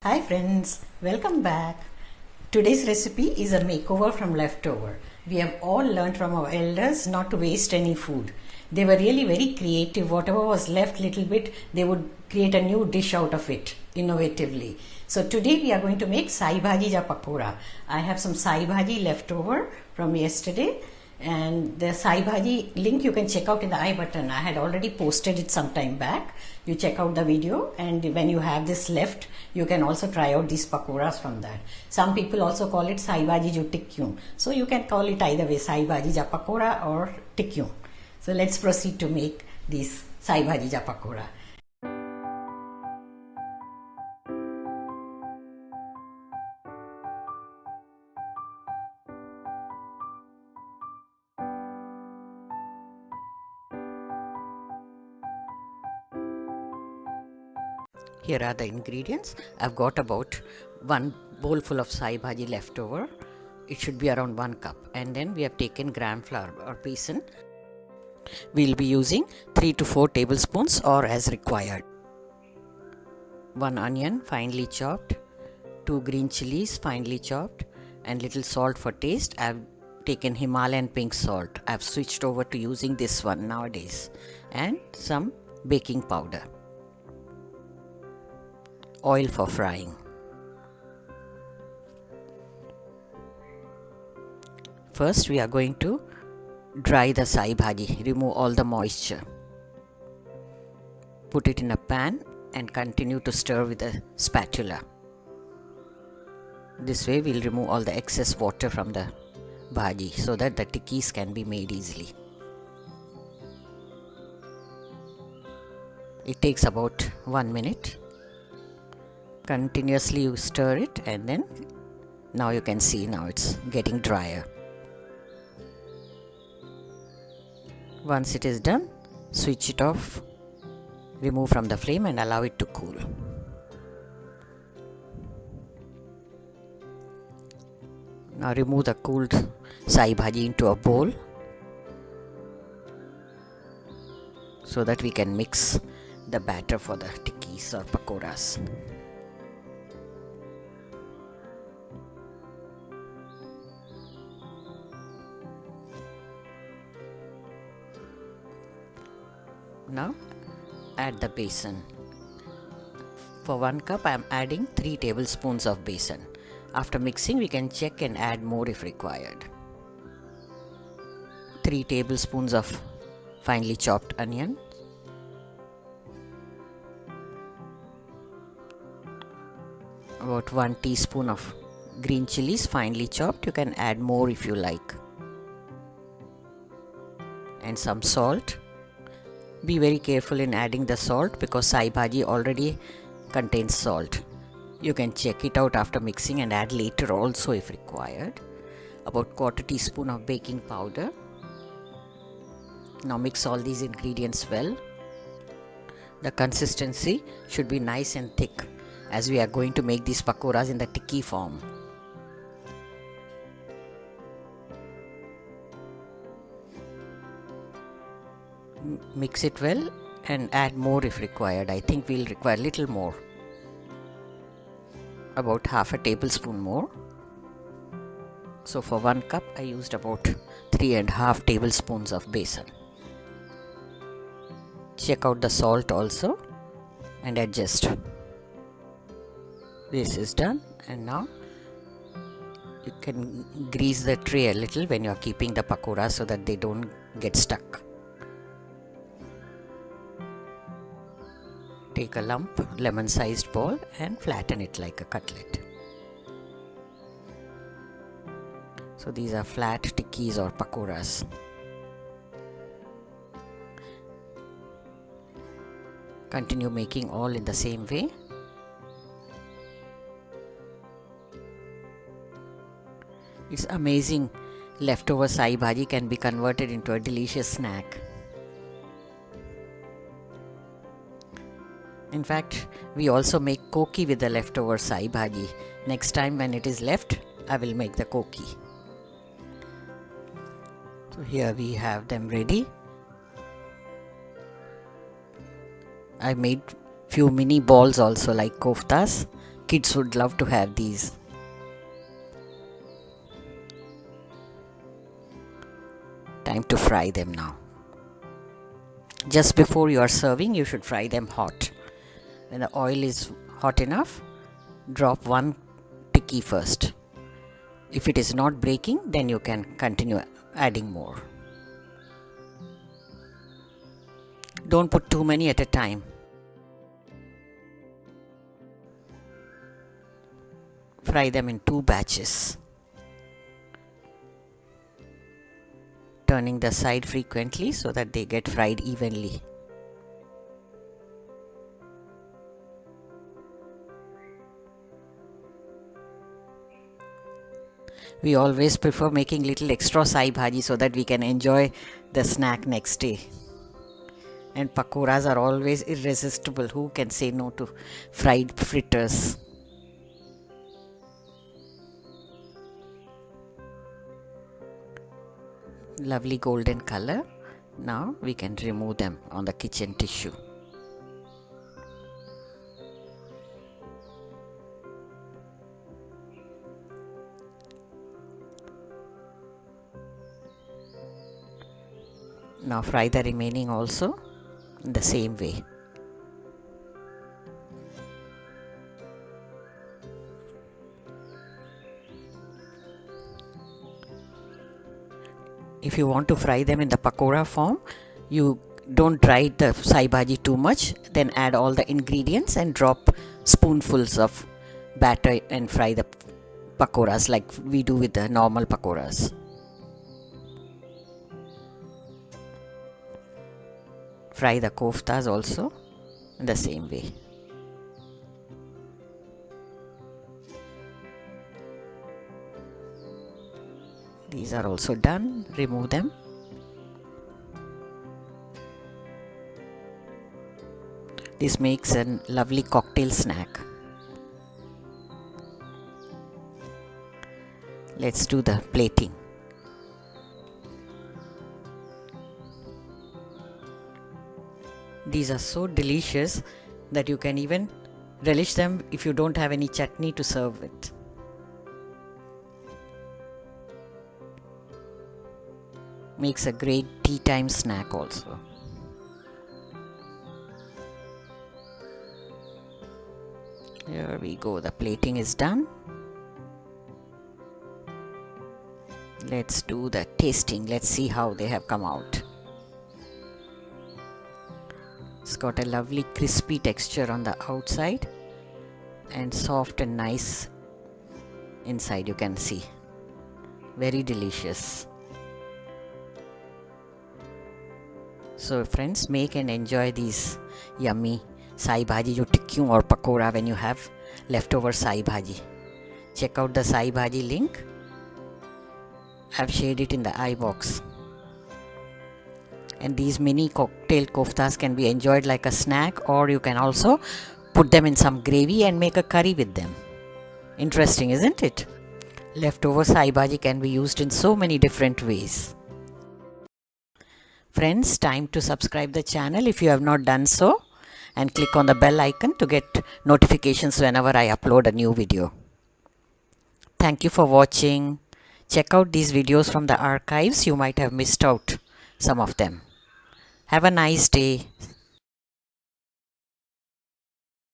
Hi friends, welcome back. Today's recipe is a makeover from leftover. We have all learned from our elders not to waste any food. They were really very creative. Whatever was left little bit, they would create a new dish out of it innovatively. So today we are going to make Sai Bhaji ja Pakora. I have some Sai Bhaji leftover from yesterday, and the Sai Bhaji link you can check out in the I button. I had already posted it some time back. You check out the video, and when you have this left, you can also try out these pakoras from that. Some people also call it Sai Bhaji jo Tikki. So you can call it either way, Sai Bhaji ja Pakora or Tikki. So let's proceed to make these Sai Bhaji ja Pakora. Here are the ingredients. I've got about 1 bowl full of Sai Bhaji leftover. It should be around 1 cup. And then we have taken gram flour or besan. We'll be using 3 to 4 tablespoons or as required. 1 onion finely chopped, 2 green chillies finely chopped, and little salt for taste. I've taken Himalayan pink salt. I've switched over to using this one nowadays. And some baking powder. Oil for frying. First we are going to dry the Sai Bhaji, remove all the moisture. Put it in a pan and continue to stir with a spatula. This way we'll remove all the excess water from the bhaji so that the tikkis can be made easily. It takes about 1 minute. Continuously you stir it, and then now you can see now it's getting drier. Once it is done, switch it off, remove from the flame and allow it to cool. Now remove the cooled Sai Bhaji into a bowl so that we can mix the batter for the tikkis or pakoras. Now add the besan. For 1 cup I am adding 3 tablespoons of besan. After mixing we can check and add more if required. 3 tablespoons of finely chopped onion. About 1 teaspoon of green chillies finely chopped. You can add more if you like. And some salt. Be very careful in adding the salt because Sai Bhaji already contains salt. You can check it out after mixing and add later also if required. About 1/4 teaspoon of baking powder. Now mix all these ingredients well. The consistency should be nice and thick as we are going to make these pakoras in the tikki form. Mix it well and add more if required. I think we'll require little more. About half a tablespoon more. So for 1 cup I used about 3.5 tablespoons of besan. Check out the salt also and adjust. This is done, and now you can grease the tray a little when you are keeping the pakora so that they don't get stuck. Take a lump, lemon-sized ball, and flatten it like a cutlet. So these are flat tikkis or pakoras. Continue making all in the same way. It's amazing. Leftover Sai Bhaji can be converted into a delicious snack. In fact, we also make koki with the leftover Sai Bhaji. Next time when it is left, I will make the koki. So here we have them ready. I made few mini balls also like koftas. Kids would love to have these. Time to fry them now. Just before you are serving, you should fry them hot. When the oil is hot enough, drop one tikki first. If it is not breaking, then you can continue adding more. Don't put too many at a time. Fry them in 2 batches. Turning the side frequently so that they get fried evenly. We always prefer making little extra Sai Bhaji so that we can enjoy the snack next day. And pakoras are always irresistible. Who can say no to fried fritters? Lovely golden color. Now we can remove them on the kitchen tissue. Now fry the remaining also in the same way. If you want to fry them in the pakora form, you don't dry the Sai Bhaji too much, then add all the ingredients and drop spoonfuls of batter and fry the pakoras like we do with the normal pakoras. Fry the koftas also in the same way. These are also done. Remove them. This makes a lovely cocktail snack. Let's do the plating. These are so delicious that you can even relish them if you don't have any chutney to serve with. Makes a great tea time snack also. Here we go, the plating is done. Let's do the tasting. Let's see how they have come out. It's got a lovely crispy texture on the outside and soft and nice inside, you can see. Very delicious. So friends, make and enjoy these yummy Sai Bhaji jo tikki or pakora when you have leftover Sai Bhaji. Check out the Sai Bhaji link. I've shared it in the I box. And these mini cocktail koftas can be enjoyed like a snack, or you can also put them in some gravy and make a curry with them. Interesting, isn't it? Leftover Sai Bhaji can be used in so many different ways. Friends, time to subscribe the channel if you have not done so, and click on the bell icon to get notifications whenever I upload a new video. Thank you for watching. Check out these videos from the archives. You might have missed out some of them. Have a nice day.